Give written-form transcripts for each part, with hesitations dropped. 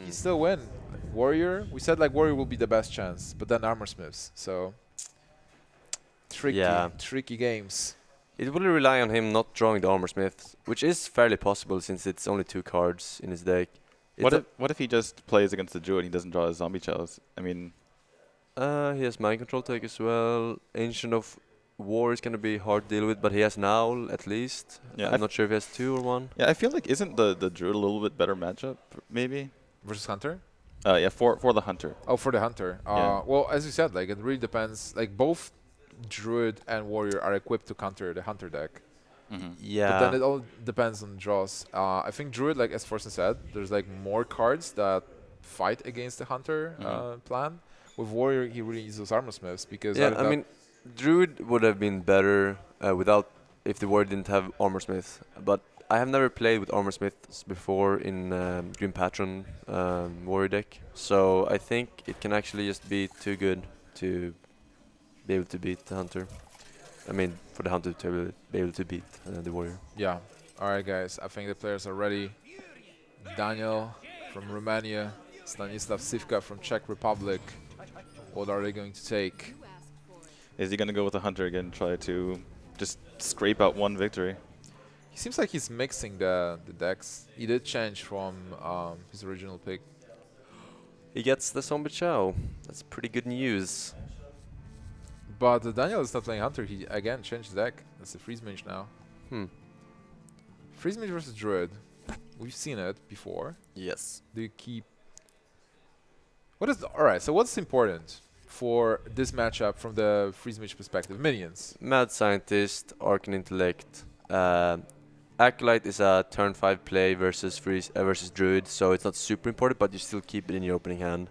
he still win. Warrior, we said like Warrior will be the best chance, but then Armor Smiths. So tricky games. It will rely on him not drawing the Armor Smith, which is fairly possible since it's only 2 cards in his deck. What if he just plays against the Druid and he doesn't draw his Zombie Chows? I mean, he has Mind Control Tech as well. Ancient of War is going to be hard to deal with, but he has Nowl at least. Yeah, I'm not sure if he has 2 or 1. Yeah, I feel like isn't the Druid a little bit better matchup, maybe? Versus Hunter? Yeah, for the Hunter. Oh, for the Hunter. Yeah. Well, as you said, like it really depends. Like both Druid and Warrior are equipped to counter the Hunter deck. Yeah. But then it all depends on draws. I think Druid, like as Forsen said, there's like more cards that fight against the Hunter plan. With Warrior, he really uses Armor Smiths because I mean, Druid would have been better without if the Warrior didn't have Armor Smith. But I have never played with Armor Smiths before in Grim Patron Warrior deck, so I think it can actually just be too good to be able to beat the Hunter. I mean, for the Hunter to be able to beat the Warrior. Yeah. All right, guys. I think the players are ready. Daniel from Romania, StanCifka from Czech Republic. What are they going to take? Is he going to go with the Hunter again, try to just scrape out 1 victory? He seems like he's mixing the decks. He did change from his original pick. He gets the Zombie Chow. That's pretty good news. But Daniel is not playing Hunter. He again changed the deck. That's a Freeze Mage now. Freeze Mage versus Druid. We've seen it before. Yes. Do you keep... Alright, so what's important for this matchup from the Freeze Mage perspective? Minions. Mad Scientist, Arcane Intellect. Acolyte is a turn 5 play versus versus Druid, so it's not super important, but you still keep it in your opening hand.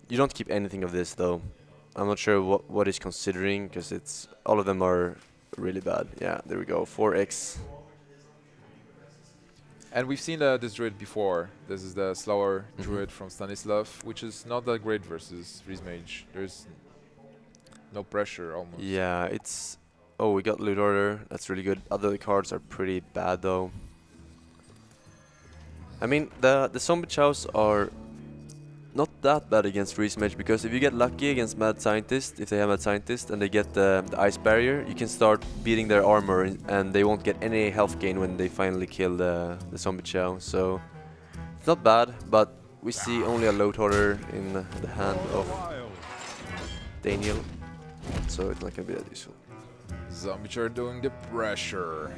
You don't keep anything of this though. I'm not sure what he's considering, because it's all of them are really bad. Yeah, there we go. 4x. And we've seen this Druid before. This is the slower Druid from Stanislav, which is not that great versus Freeze Mage. There's no pressure almost. Yeah, it's... Oh, we got Loot Order. That's really good. Other cards are pretty bad though. I mean, the Zombie Chows are not that bad against Freeze Mage, because if you get lucky against Mad Scientist, if they have Mad Scientist and they get the Ice Barrier, you can start beating their armor and they won't get any health gain when they finally kill the Zombie Chow. So it's not bad, but we see only a Loot Order in the hand of Daniel, so it's not gonna be that useful. Zombie Chow doing the pressure.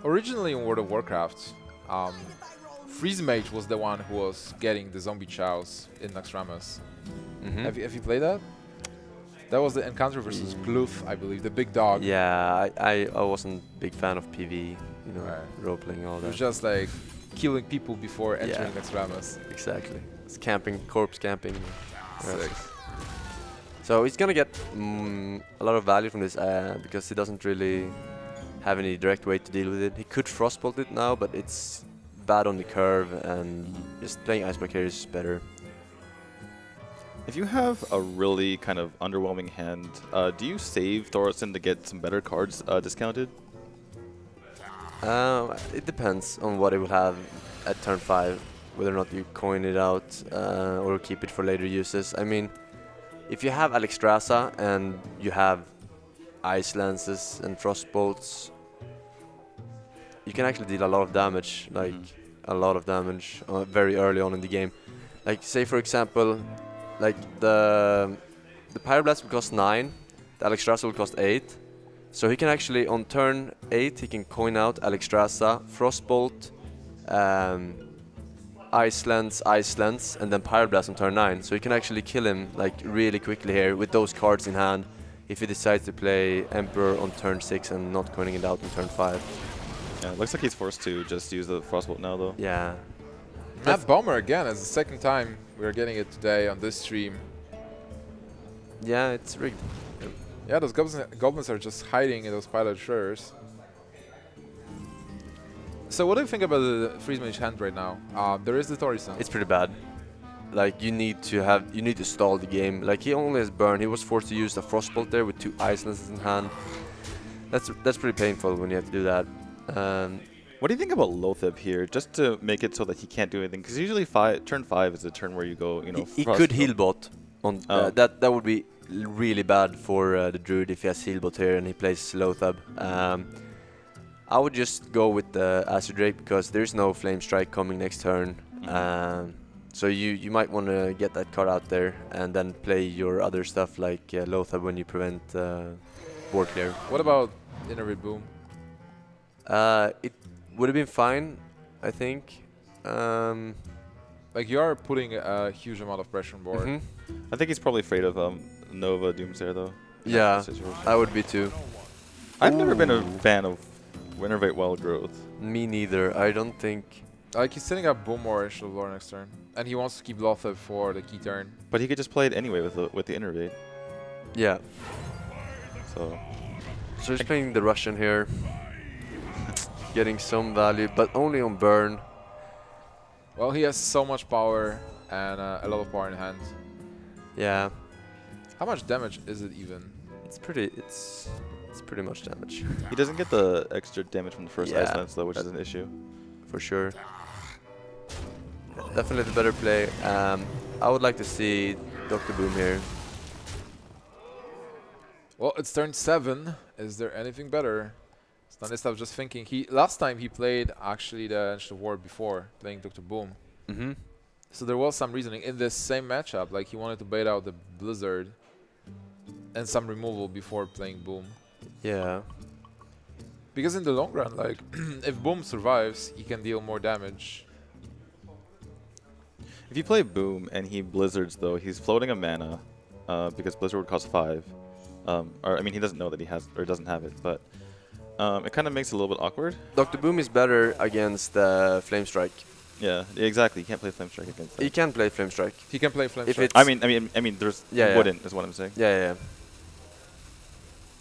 Originally in World of Warcraft, Freeze Mage was the one who was getting the Zombie Chows in Naxxramas. Have you played that? That was the encounter versus Gloof, I believe, the big dog. Yeah, I wasn't a big fan of PV, you know, role-playing all It that. was just like killing people before entering Naxxramas. Exactly. It's camping, corpse camping. So he's gonna get a lot of value from this because he doesn't really have any direct way to deal with it. He could Frostbolt it now, but it's bad on the curve, and just playing Ice Block here is better. If you have a really kind of underwhelming hand, do you save Thorsten to get some better cards discounted? It depends on what it will have at turn 5, whether or not you coin it out or keep it for later uses. I mean, if you have Alexstrasza and you have Ice Lances and Frostbolts, you can actually deal a lot of damage, like a lot of damage very early on in the game. Like, say for example, like the Pyroblast will cost 9, the Alexstrasza will cost 8. So he can actually, on turn 8, he can coin out Alexstrasza, Frostbolt, Ice Lance, and then Pyroblast on turn 9. So you can actually kill him like really quickly here with those cards in hand if he decides to play Emperor on turn 6 and not coining it out on turn 5. Yeah, it looks like he's forced to just use the Frostbolt now though. Yeah. That Bomber again is the second time we're getting it today on this stream. Yeah, it's rigged. Yeah, those goblins are just hiding in those Pilot Destroyers. So what do you think about the Freeze Mage hand right now? There is the Torison. It's pretty bad. Like, you need to stall the game. Like, he only has burn. He was forced to use the Frostbolt there with 2 Ice Lances in hand. That's pretty painful when you have to do that. What do you think about Lotheb here, just to make it so that he can't do anything? Because usually turn 5 is a turn where you go, you know. He could heal bot. On that would be really bad for the Druid if he has heal bot here and he plays Lotheb. I would just go with the Acid Drake because there's no Flame Strike coming next turn. So you might want to get that card out there and then play your other stuff like Lotheb when you prevent board clear. What about Innervid Boom? It would have been fine, I think. Like, you are putting a huge amount of pressure on board. I think he's probably afraid of Nova Doomsayer though. Yeah, I would be too. I've never been a fan of Innervate Wild Growth. Me neither. I don't think. Like, he's setting up Boom or Ancient of Lore next turn, and he wants to keep Lotheb for the key turn. But he could just play it anyway with the Innervate. Yeah. So he's playing the Russian here, getting some value, but only on burn. Well, he has so much power and a lot of power in hand. Yeah. How much damage is it even? It's pretty much damage. he doesn't get the extra damage from the first Yeah. Ice Lance though, which is an issue. For sure. Definitely the better play. I would like to see Dr. Boom here. Well, it's turn 7. Is there anything better? StanCifka just thinking. Last time he played actually the Ancient of War before playing Dr. Boom. So there was some reasoning in this same matchup. Like, he wanted to bait out the Blizzard and some removal before playing Boom. Yeah. Because in the long run, like, if Boom survives, he can deal more damage. If you play Boom and he Blizzards though, he's floating a mana because Blizzard would cost 5. Or I mean, he doesn't know that he has or doesn't have it, but it kind of makes it a little bit awkward. Dr. Boom is better against Flame Strike. Yeah, exactly. You can't play Flame Strike against that. He can play Flame Strike. He can play Flame Strike. I mean, there's wouldn't is what I'm saying. Yeah.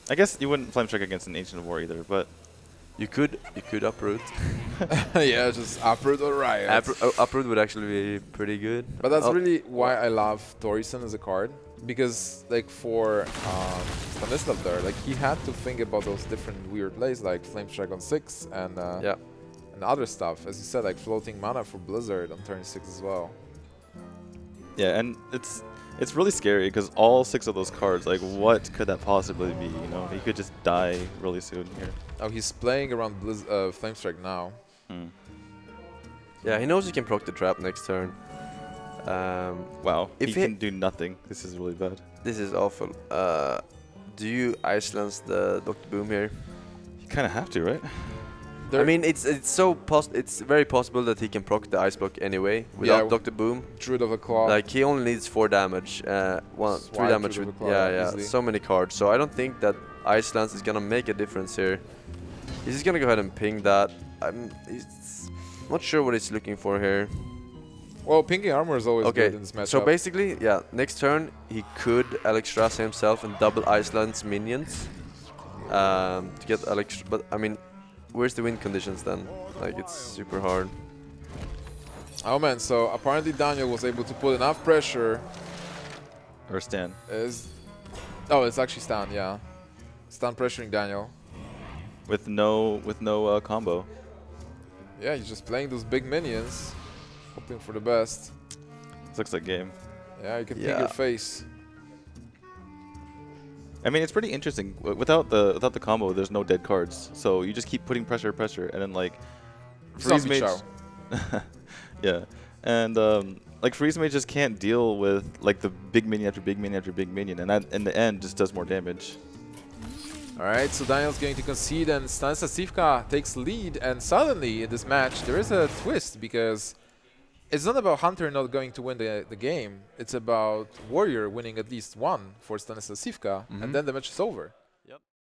I guess you wouldn't Flame Strike against an Ancient of War either, but you could uproot. Yeah, just uproot or riot. Uproot would actually be pretty good. But that's really why I love Thorison as a card, because like for StanCifka there, like he had to think about those different weird plays like Flame Strike on 6 and and other stuff, as you said, like floating mana for Blizzard on turn 6 as well. Yeah, and it's really scary because all 6 of those cards, like what could that possibly be? You know, he could just die really soon here. Oh, he's playing around Flame Strike now. Yeah, he knows he can proc the trap next turn. Wow, if he can do nothing. This is really bad. This is awful. Do you Ice Lance the Dr. Boom here? You kind of have to, right? I mean, it's very possible that he can proc the Ice Block anyway without Dr. Boom. Druid of a Claw. Like, he only needs 4 damage. 3 damage with so many cards. So I don't think that Ice Lance is gonna make a difference here. He's just gonna go ahead and ping that. He's not sure what he's looking for here. Well, pinging armor is always good in this matchup. So basically, yeah, next turn he could Alexstrasza himself and double Ice Lance minions to get Alexstrasza. But I mean, where's the win conditions then? Like, it's super hard. Oh man, so apparently Daniel was able to put enough pressure. Or Stan. Oh, it's actually Stan, yeah. Stan pressuring Daniel. With no combo. Yeah, he's just playing those big minions, hoping for the best. This looks like game. Yeah, you can ping your face. I mean, it's pretty interesting. Without the combo, there's no dead cards. So you just keep putting pressure, and then like Freeze Mage. Yeah, and like Freeze Mage just can't deal with like the big minion after big minion after big minion, and that in the end just does more damage. All right, so Daniel's going to concede, and StanCifka takes lead. And suddenly in this match, there is a twist because it's not about Hunter not going to win the game. It's about Warrior winning at least one for StanCifka, and then the match is over.